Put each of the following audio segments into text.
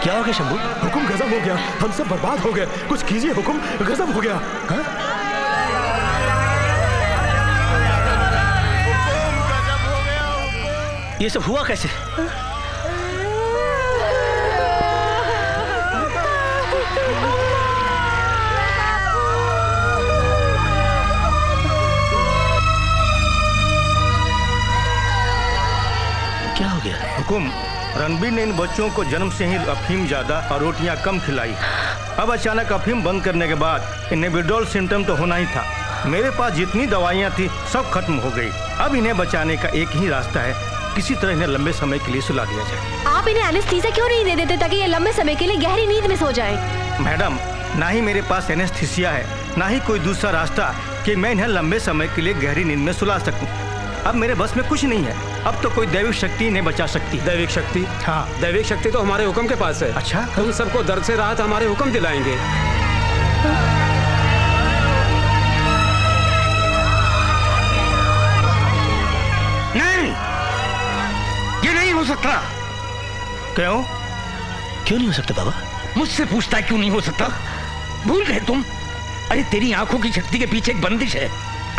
क्या हो गया शंभू? हुकुम गजब हो गया, हम सब बर्बाद हो गए। कुछ कीजिए हुकुम, गजब हो गया। हाँ? ये सब हुआ कैसे? क्या हो गया? हुकुम, रणबीर ने इन बच्चों को जन्म से ही अफीम ज्यादा और रोटियां कम खिलाई। अब अचानक अफीम बंद करने के बाद इन्हें विड्रॉल सिम्टम तो होना ही था। मेरे पास जितनी दवाइयां थी सब खत्म हो गई। अब इन्हें बचाने का एक ही रास्ता है, किसी तरह इन्हें लंबे समय के लिए सुला दिया जाए। आप इन्हें एनेस्थीसिया क्यों नहीं दे देते ताकि ये लंबे समय के लिए गहरी नींद में सो जाए? मैडम, ना ही मेरे पास एनेस्थीसिया है, ना ही कोई दूसरा रास्ता कि मैं इन्हें लंबे समय के लिए गहरी नींद में सुला सकूं। अब मेरे बस में कुछ नहीं है। अब तो कोई दैविक शक्ति इन्हें बचा सकती है। दैविक शक्ति? हाँ। दैविक शक्ति तो हमारे हुक्म के पास है। अच्छा? तुम सबको दर्द से राहत हमारे हुक्म दिलाएंगे। नहीं, ये नहीं हो सकता। क्यों? क्यों नहीं हो सकता बाबा? मुझसे पूछता है क्यों नहीं हो सकता? भूल गए तुम? अरे तेरी आंखों की शक्ति के पीछे एक बंदिश है।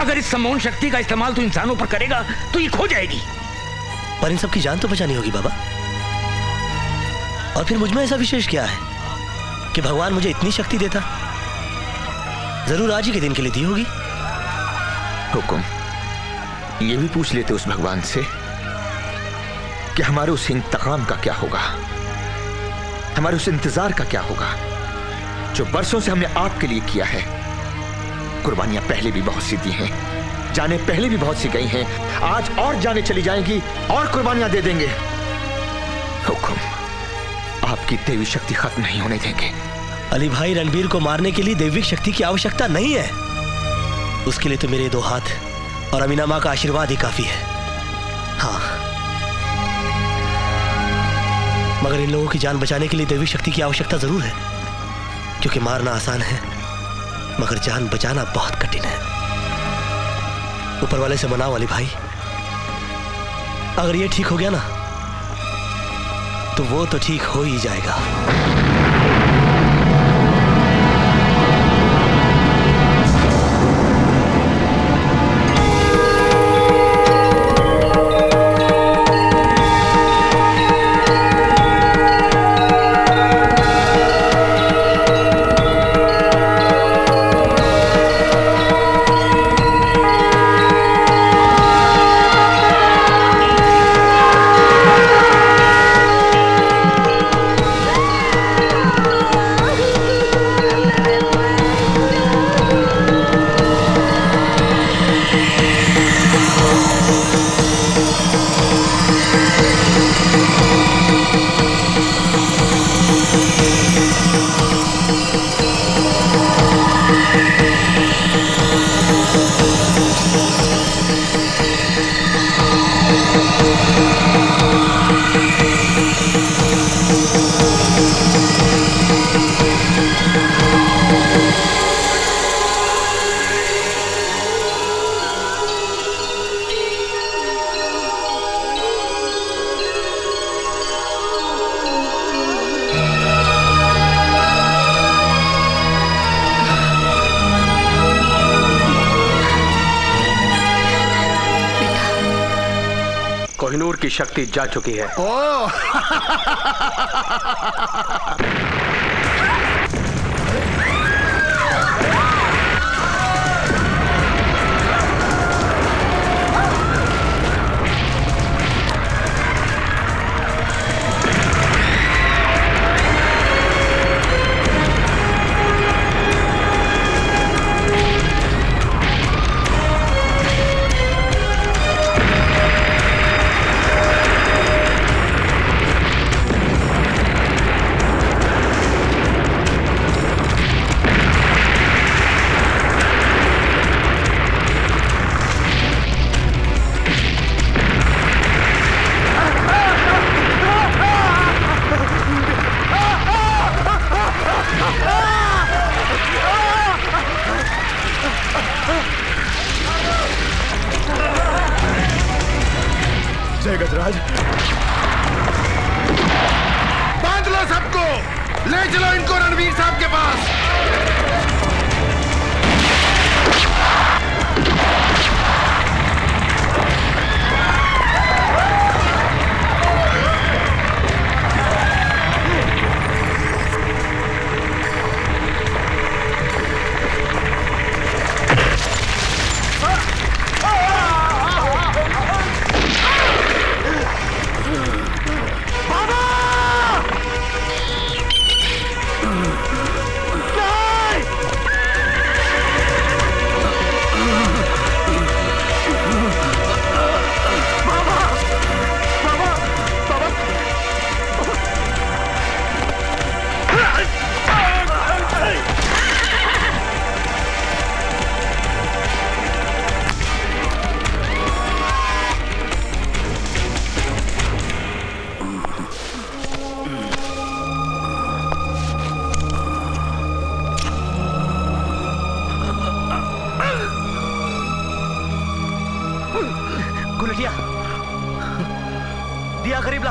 अगर इस सम्मोहन शक्ति का इस्तेमाल तू इंसानों पर करेगा तो ये खो जाएगी। पर इन सबकी जान तो बचानी होगी बाबा। और फिर मुझ में ऐसा विशेष क्या है कि भगवान मुझे इतनी शक्ति देता? जरूर आज ही के दिन के लिए दी होगी। हुकुम, ये भी पूछ लेते उस भगवान से कि हमारे उस इंतकाम का क्या होगा, हमारे उस इंतजार का क्या होगा जो बरसों से हमने आपके लिए किया है। कुर्बानियां पहले भी बहुत सी दी हैं, जाने पहले भी बहुत सी गई हैं, आज और जाने चली जाएंगी और कुर्बानियां दे देंगे। हुकुम, आपकी देवी शक्ति खत्म नहीं होने देंगे। अली भाई, रणबीर को मारने के लिए दैविक शक्ति की आवश्यकता नहीं है। उसके लिए तो मेरे 2 हाथ और अमीना माँ का आशीर्वाद ही काफी है। हाँ, मगर इन लोगों की जान बचाने के लिए दैविक शक्ति की आवश्यकता जरूर है, क्योंकि मारना आसान है मगर जान बचाना बहुत कठिन है। ऊपर वाले से मनाओ अली भाई, अगर ये ठीक हो गया ना तो वो तो ठीक हो ही जाएगा। कोहिनूर की शक्ति जा चुकी है। ओह जय गजराज। बांध लो सबको, ले चलो इनको रणवीर साहब के पास। गुलटिया, दिया करीब ला।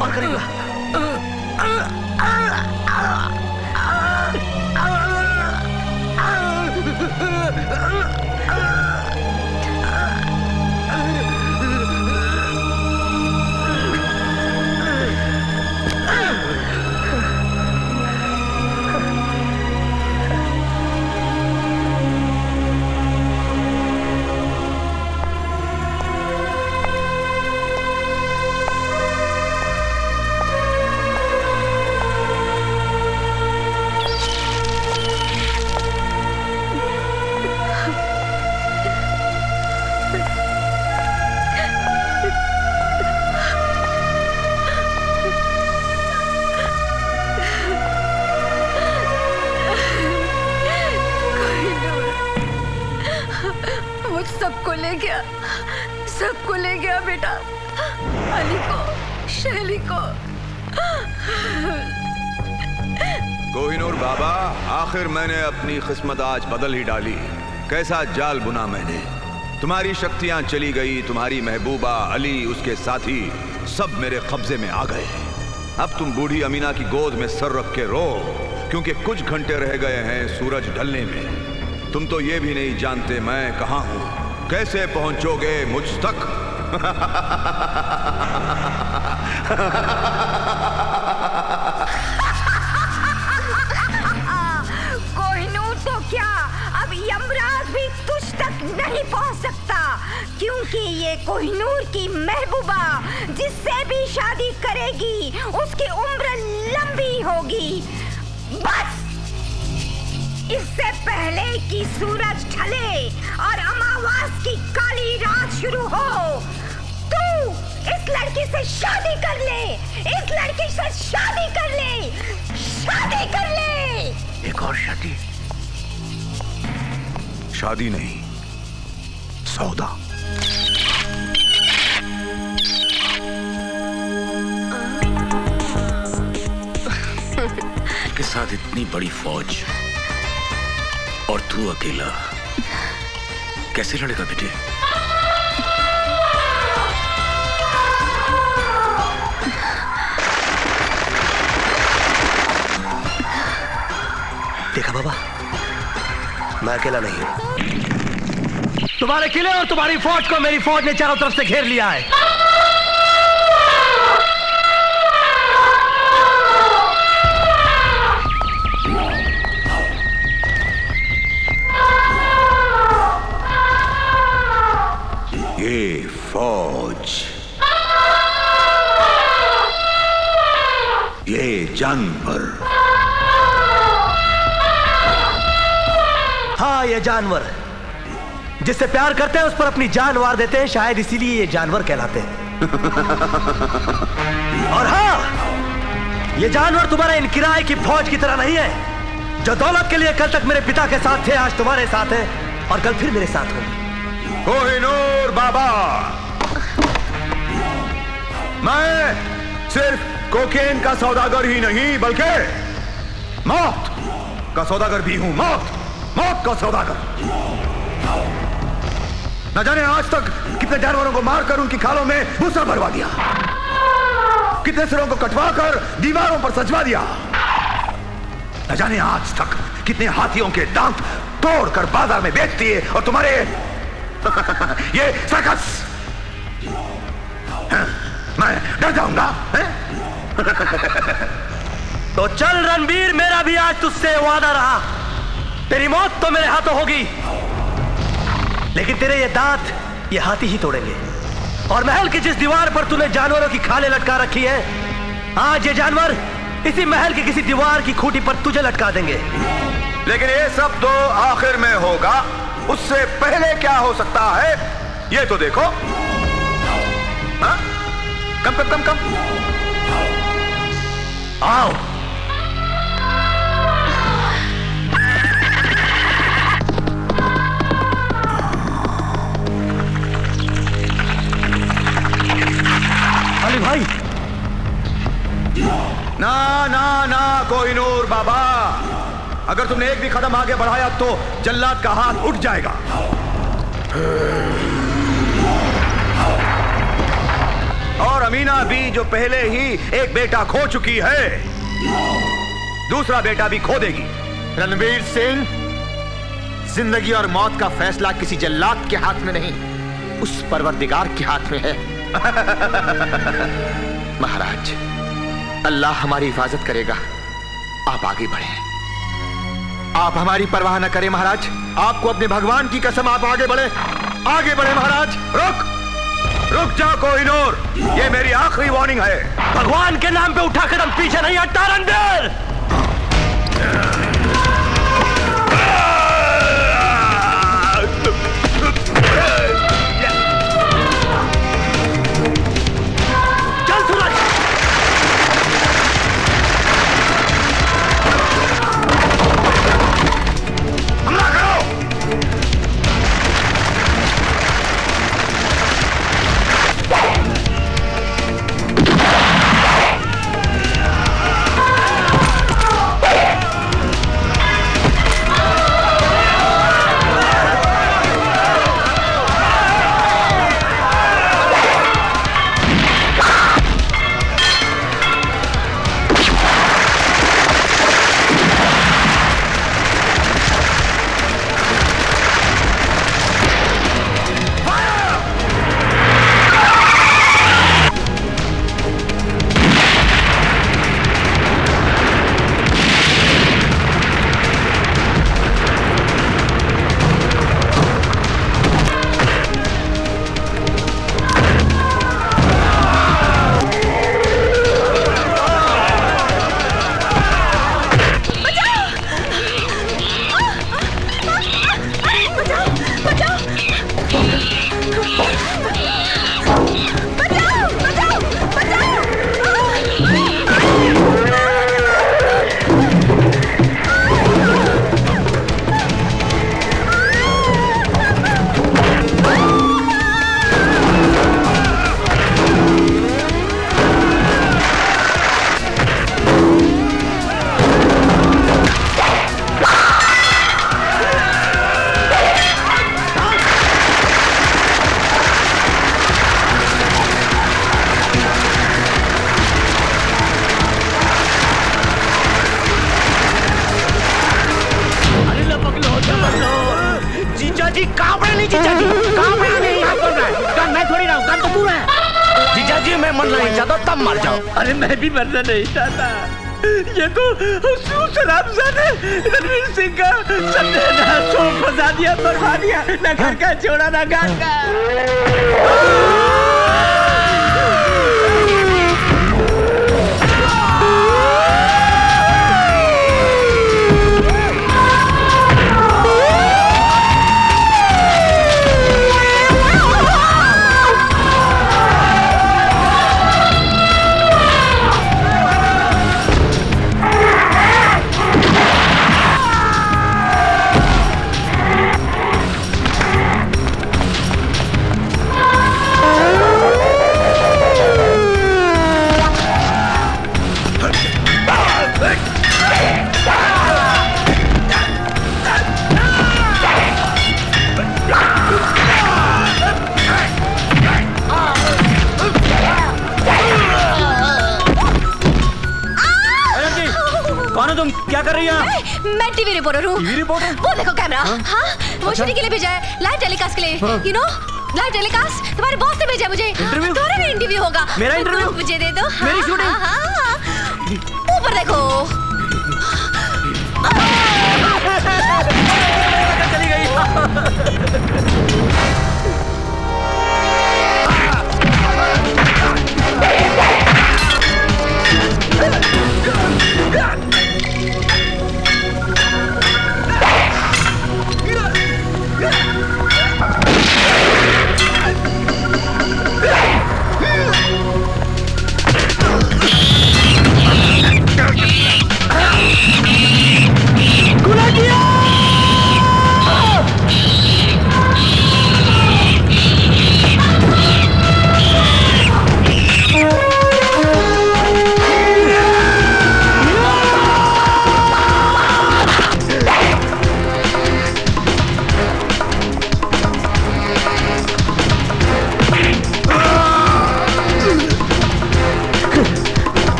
और करीब ला। सबको ले गया बेटा, अली को, शैली को। कोहिनूर बाबा, आखिर मैंने अपनी किस्मत आज बदल ही डाली। कैसा जाल बुना मैंने। तुम्हारी शक्तियां चली गई, तुम्हारी महबूबा, अली, उसके साथी सब मेरे कब्जे में आ गए। अब तुम बूढ़ी अमीना की गोद में सर रख के रो, क्योंकि कुछ घंटे रह गए हैं सूरज ढलने में। तुम तो ये भी नहीं जानते मैं कहां हूं। कैसे पहुंचोगे मुझ तक? कोहिनूर तो क्या, अब यमराज भी तुझ तक नहीं पहुंच सकता, क्योंकि ये कोहिनूर की महबूबा जिससे भी शादी करेगी उसकी उम्र लंबी होगी। बस इससे पहले कि सूरज ढले और अमावास की काली रात शुरू हो, तू इस लड़की से शादी कर ले, इस लड़की से शादी कर ले, शादी कर ले। एक और शादी? शादी नहीं, सौदा। के साथ इतनी बड़ी फौज और तू अकेला कैसे लड़ेगा बेटे? देखा बाबा, मैं अकेला नहीं हूं। तुम्हारे किले और तुम्हारी फौज को मेरी फौज ने चारों तरफ से घेर लिया है। ये फौज, ये जानवर। हाँ, ये जानवर जिससे प्यार करते हैं उस पर अपनी जान वार देते हैं, शायद इसीलिए ये जानवर कहलाते हैं। और हाँ, ये जानवर तुम्हारे इन किराए की फौज की तरह नहीं है, जो दौलत के लिए कल तक मेरे पिता के साथ थे, आज तुम्हारे साथ है और कल फिर मेरे साथ होंगे। कोहिनूर बाबा, मैं सिर्फ कोकेन का सौदागर ही नहीं बल्कि मौत का सौदागर भी हूं। मौत, मौत का सौदागर। न जाने आज तक कितने जानवरों को मारकर उनकी खालों में भूसा भरवा दिया, कितने सिरों को कटवाकर दीवारों पर सजवा दिया। न जाने आज तक कितने हाथियों के दांत तोड़कर बाजार में बेच दिए, और तुम्हारे ये सर्कस, मैं डर जाऊंगा। तो चल रणवीर, मेरा भी आज तुझसे वादा रहा। तेरी मौत तो मेरे हाथों होगी, लेकिन तेरे ये दांत ये हाथी ही तोड़ेंगे। और महल की जिस दीवार पर तूने जानवरों की खालें लटका रखी है, आज ये जानवर इसी महल की किसी दीवार की खूंटी पर तुझे लटका देंगे। लेकिन ये सब तो आखिर में होगा, उससे पहले क्या हो सकता है ये तो देखो। हाँ? कम कम कम कम आओ। अली भाई, ना ना ना कोहिनूर बाबा, अगर तुमने एक भी कदम आगे बढ़ाया तो जल्लाद का हाथ उठ जाएगा। और अमीना भी जो पहले ही एक बेटा खो चुकी है, दूसरा बेटा भी खो देगी। रणवीर सिंह, जिंदगी और मौत का फैसला किसी जल्लाद के हाथ में नहीं, उस परवरदिगार के हाथ में है। महाराज, अल्लाह हमारी हिफाजत करेगा, आप आगे बढ़ें। आप हमारी परवाह न करें महाराज, आपको अपने भगवान की कसम, आप आगे बढ़े, आगे बढ़े महाराज। रुक रुक जा कोहिनूर, ये मेरी आखिरी वार्निंग है। भगवान के नाम पे उठा कदम पीछे नहीं हटता रणवीर। चल सूरज, हमला करो। अरे मैं भी मरना नहीं चाहता, ये तो उस रामजादे रणवीर सिंह का सत्यानाश फंसा दिया, बर्बाद दिया, ना घर का छोड़ा ना घाट का। मैं टीवी रिपोर्टर हूँ। TV reporter? वो देखो कैमरा। हाँ वो शूटिंग के लिए भेजा है, लाइव टेलीकास्ट के लिए। यू नो लाइव टेलीकास्ट तुम्हारे बॉस ने भेजा है मुझे। इंटरव्यू? तुम्हारा भी इंटरव्यू होगा। मेरा इंटरव्यू? मुझे दे दो। मेरी शूटिंग? ऊपर देखो। चली गई।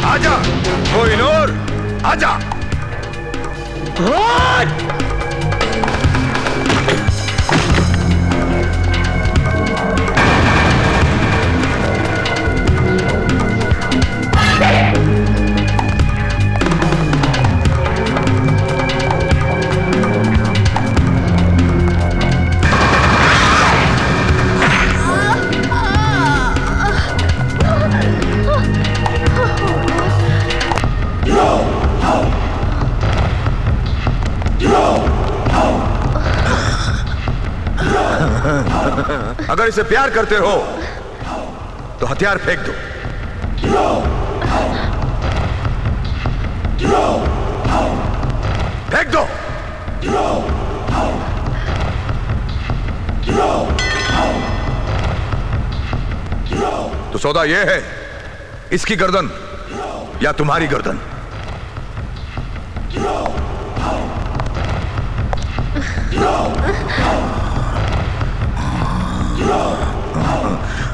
आजा कोहिनूर, आजा। अगर इसे प्यार करते हो तो हथियार फेंक दो। फेंक दो। तो सौदा यह है, इसकी गर्दन या तुम्हारी गर्दन।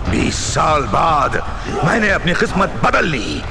बीस साल बाद मैंने अपनी किस्मत बदल ली।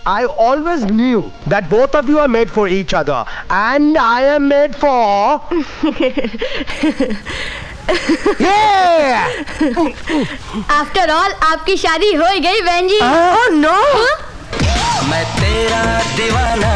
I always knew that both of you are made for each other, and I am made for. Yeah! After all आपकी शादी हो गई बहन जी। Oh no! मैं तेरा दीवाना